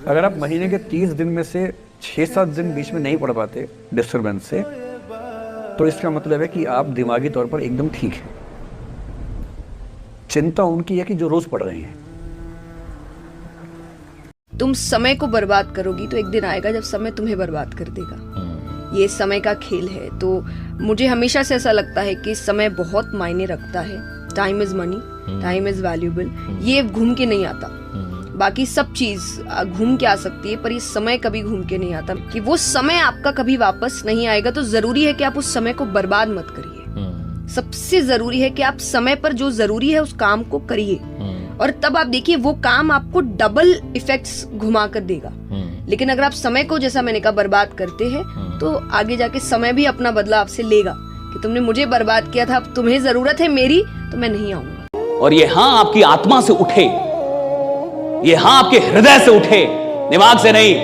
अगर आप महीने के 30 दिन में से 6-7 दिन बीच में नहीं पढ़ पाते डिस्टर्बेंस से, तो इसका मतलब है कि आप दिमागी तौर पर एकदम ठीक हैं। चिंता उनकी है कि जो रोज पढ़ रहे हैं। तुम समय को बर्बाद करोगी तो एक दिन आएगा जब समय तुम्हें बर्बाद कर देगा। ये समय का खेल है। तो मुझे हमेशा से ऐसा लगता है कि समय बहुत मायने रखता है। Time is money, time is valuable. ये घूम के नहीं आता। बाकी सब चीज घूम के आ सकती है, पर ये समय कभी घूम के नहीं आता। कि वो समय आपका कभी वापस नहीं आएगा, तो जरूरी है कि आप उस समय को बर्बाद मत करिए। सबसे जरूरी है कि आप समय पर जो जरूरी है उस काम को करिए, और तब आप देखिए वो काम आपको डबल इफेक्ट्स घुमा कर देगा। लेकिन अगर आप समय को, जैसा मैंने कहा, बर्बाद करते हैं, तो आगे जाके समय भी अपना बदला आपसे लेगा कि तुमने मुझे बर्बाद किया था, अब तुम्हें जरूरत है मेरी, तो मैं नहीं आऊंगा। और ये हाँ आपकी आत्मा से उठे, ये हाँ आपके हृदय से उठे, दिमाग से नहीं।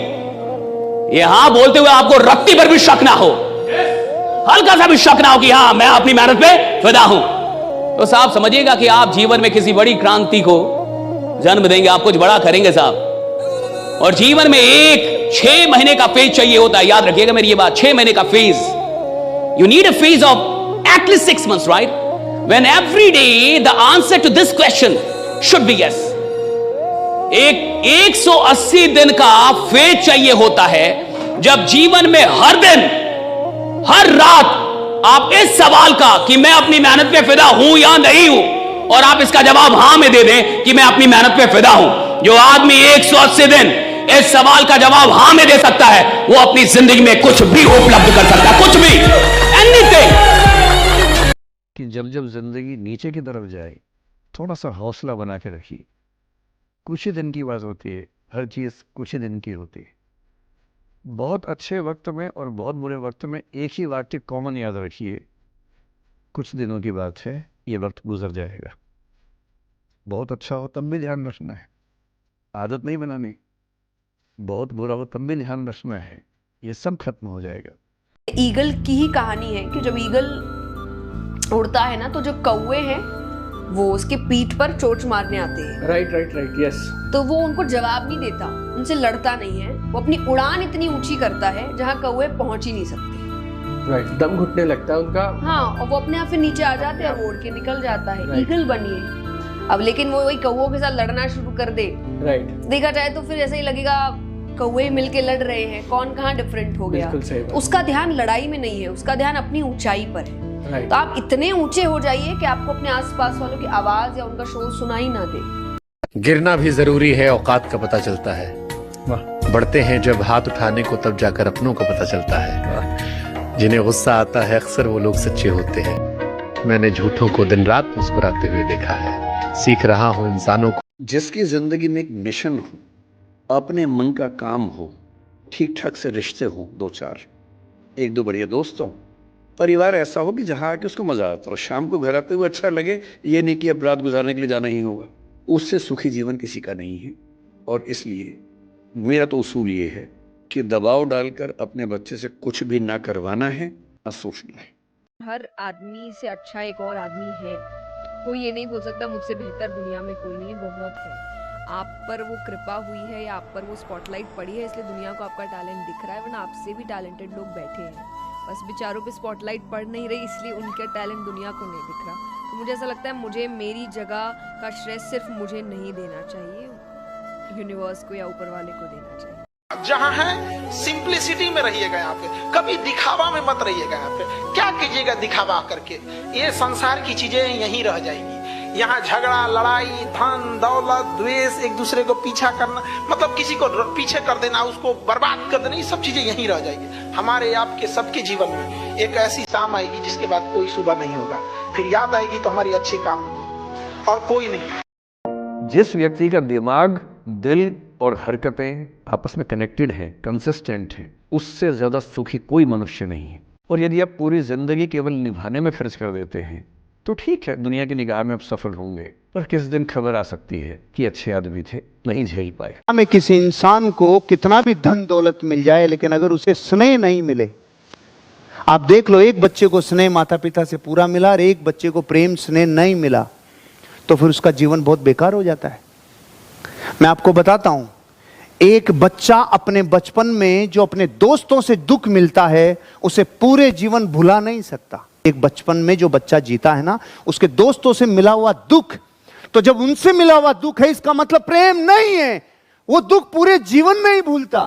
ये हाँ बोलते हुए आपको रत्ती पर भी शक ना हो, हल्का सा भी शक ना हो कि हाँ मैं अपनी मेहनत पे फिदा हूं। तो साहब समझिएगा कि आप जीवन में किसी बड़ी क्रांति को जन्म देंगे, आप कुछ बड़ा करेंगे साहब। और जीवन में एक 6 महीने का फेज चाहिए होता है, याद रखिएगा मेरी ये बात, 6 महीने का phase. You need a phase of at least 6 months, right? When every day the answer to this question should be yes. एक 180 दिन का फेज चाहिए होता है, जब जीवन में हर दिन, हर रात आप इस सवाल का कि मैं अपनी मेहनत पे फिदा हूं या नहीं हूं, और आप इसका जवाब हां में दे दें कि मैं अपनी मेहनत पे फिदा हूं। जो आदमी 180 दिन इस सवाल का जवाब हां में दे सकता है, वो अपनी जिंदगी में कुछ भी उपलब्ध कर सकता है, कुछ भी, एनीथिंग। कि जब जब जिंदगी नीचे की तरफ जाए, थोड़ा सा हौसला बना के रखिए। कुछ ही दिन की बात होती है, हर चीज़ कुछ ही दिन की होती है। बहुत अच्छे वक्त में और बहुत बुरे वक्त में एक ही वाक्य कॉमन याद रखिए, कुछ दिनों की बात है, ये वक्त गुजर जाएगा। बहुत अच्छा हो तब भी ध्यान रखना है, आदत नहीं बनानी। बहुत बुरा हो तब भी ध्यान रखना है, ये सब खत्म हो जाएगा। ईगल की ही कहानी है कि जब ईगल उड़ता है ना, तो जो कौवे हैं वो उसके पीठ पर चोंच मारने आते हैं। Right, yes. तो वो उनको जवाब नहीं देता, उनसे लड़ता नहीं है। वो अपनी उड़ान इतनी ऊंची करता है जहाँ कौवे पहुंच ही नहीं सकते। राइट, दम घुटने लगता है उनका। हाँ, और वो अपने आप से नीचे आ जाते हैं, उड़ के निकल जाता है। ईगल बनिए। अब लेकिन वो वही कौवों के साथ लड़ना शुरू कर दे, राइट, देखा जाए तो फिर ऐसे ही लगेगा कौवे मिलके लड़ रहे हैं, कौन कहाँ डिफरेंट हो गया। उसका ध्यान लड़ाई में नहीं है, उसका ध्यान अपनी ऊंचाई पर है। तो आप इतने ऊंचे हो जाइए कि आपको अपने आसपास वालों की आवाज या उनका शोर सुनाई ना दे। गिरना भी जरूरी है, औकात का पता चलता है। बढ़ते हैं जब हाथ उठाने को, तब जाकर अपनों को पता चलता है। जिन्हें गुस्सा आता है अक्सर वो लोग सच्चे होते हैं। मैंने झूठों को दिन रात मुस्कुराते हुए देखा है। सीख रहा हूँ इंसानों को। जिसकी जिंदगी में एक मिशन हो, अपने मन का काम हो, ठीक ठाक से रिश्ते हो, 2-4, 1-2 बढ़िया दोस्त हो, परिवार ऐसा हो कि जहाँ आके उसको मजा आता हो, शाम को घर आते हुए अच्छा लगे, ये नहीं कि अब रात गुजारने के लिए जाना ही होगा। उससे सुखी जीवन किसी का नहीं है। और इसलिए मेरा तो उसूल ये है कि दबाव डालकर अपने बच्चे से कुछ भी ना करवाना है, ना सोचना है। हर आदमी से अच्छा एक और आदमी है। कोई ये नहीं बोल सकता मुझसे बेहतर दुनिया में कोई नहीं, बहुत है। आप पर वो कृपा हुई है या आप पर वो स्पॉटलाइट पड़ी है, इसलिए दुनिया को आपका टैलेंट दिख रहा है, वरना आपसे भी टैलेंटेड लोग बैठे हैं। बस बेचारों पे स्पॉटलाइट पड़ नहीं रही, इसलिए उनका टैलेंट दुनिया को नहीं दिख रहा। तो मुझे ऐसा लगता है मुझे मेरी जगह का श्रेय सिर्फ मुझे नहीं देना चाहिए, यूनिवर्स को या ऊपर वाले को देना चाहिए। जहाँ है सिंप्लिसिटी में रहिएगा, यहाँ पे कभी दिखावा में मत रहिएगा। यहाँ पे क्या कीजिएगा दिखावा करके, ये संसार की चीजें यहीं रह जाएंगी। यहाँ झगड़ा, लड़ाई, धन दौलत, द्वेष, एक दूसरे को पीछा करना, मतलब किसी को पीछे कर देना, उसको बर्बाद कर देना, ये सब चीजें यहीं रह जाएगी। हमारे आपके सबके जीवन में एक ऐसी शाम आएगी जिसके बाद कोई सुबह नहीं होगा, फिर याद आएगी तो हमारी अच्छी काम और कोई नहीं। जिस व्यक्ति का दिमाग, दिल और हरकतें आपस में कनेक्टेड हैं, कंसिस्टेंट हैं, उससे ज़्यादा सुखी कोई मनुष्य नहीं है। और यदि आप पूरी जिंदगी केवल निभाने में खर्च कर देते हैं, तो ठीक है, दुनिया की निगाह में आप सफल होंगे, पर किस दिन खबर आ सकती है कि अच्छे आदमी थे, नहीं झेल पाए। हमें किसी इंसान को कितना भी धन दौलत मिल जाए, लेकिन अगर उसे स्नेह नहीं मिले, आप देख लो, एक बच्चे को स्नेह माता पिता से पूरा मिला और एक बच्चे को प्रेम स्नेह नहीं मिला, तो फिर उसका जीवन बहुत बेकार हो जाता है। मैं आपको बताता हूं, एक बच्चा अपने बचपन में जो अपने दोस्तों से दुख मिलता है उसे पूरे जीवन भुला नहीं सकता। एक बचपन में जो बच्चा जीता है ना, उसके दोस्तों से मिला हुआ दुख, तो जब उनसे मिला हुआ दुख है इसका मतलब प्रेम नहीं है। वो दुख पूरे जीवन में ही भूलता,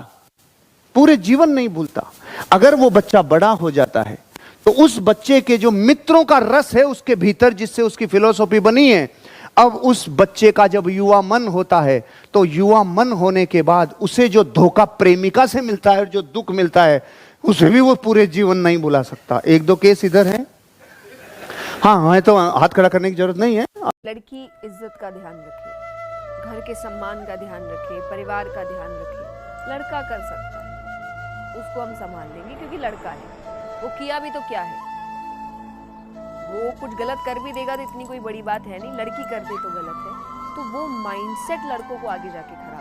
पूरे जीवन नहीं भूलता। अगर वो बच्चा बड़ा हो जाता है तो उस बच्चे के जो मित्रों का रस है उसके भीतर, जिससे उसकी फिलॉसफी बनी है, अब उस बच्चे का जब युवा मन होता है तो युवा मन होने के बाद उसे जो धोखा प्रेमिका से मिलता है और जो दुख मिलता है उसे भी वो पूरे जीवन नहीं भुला सकता। एक दो केस इधर है। हाँ हमें तो हाथ खड़ा करने की जरूरत नहीं है। लड़की इज्जत का ध्यान रखे, घर के सम्मान का ध्यान रखे, परिवार का ध्यान रखे। लड़का कर सकता है, उसको हम संभाल लेंगे क्योंकि लड़का है। वो किया भी तो क्या है, वो कुछ गलत कर भी देगा तो इतनी कोई बड़ी बात है नहीं, लड़की कर दे तो गलत है। तो वो माइंडसेट लड़कों को आगे जाके खराब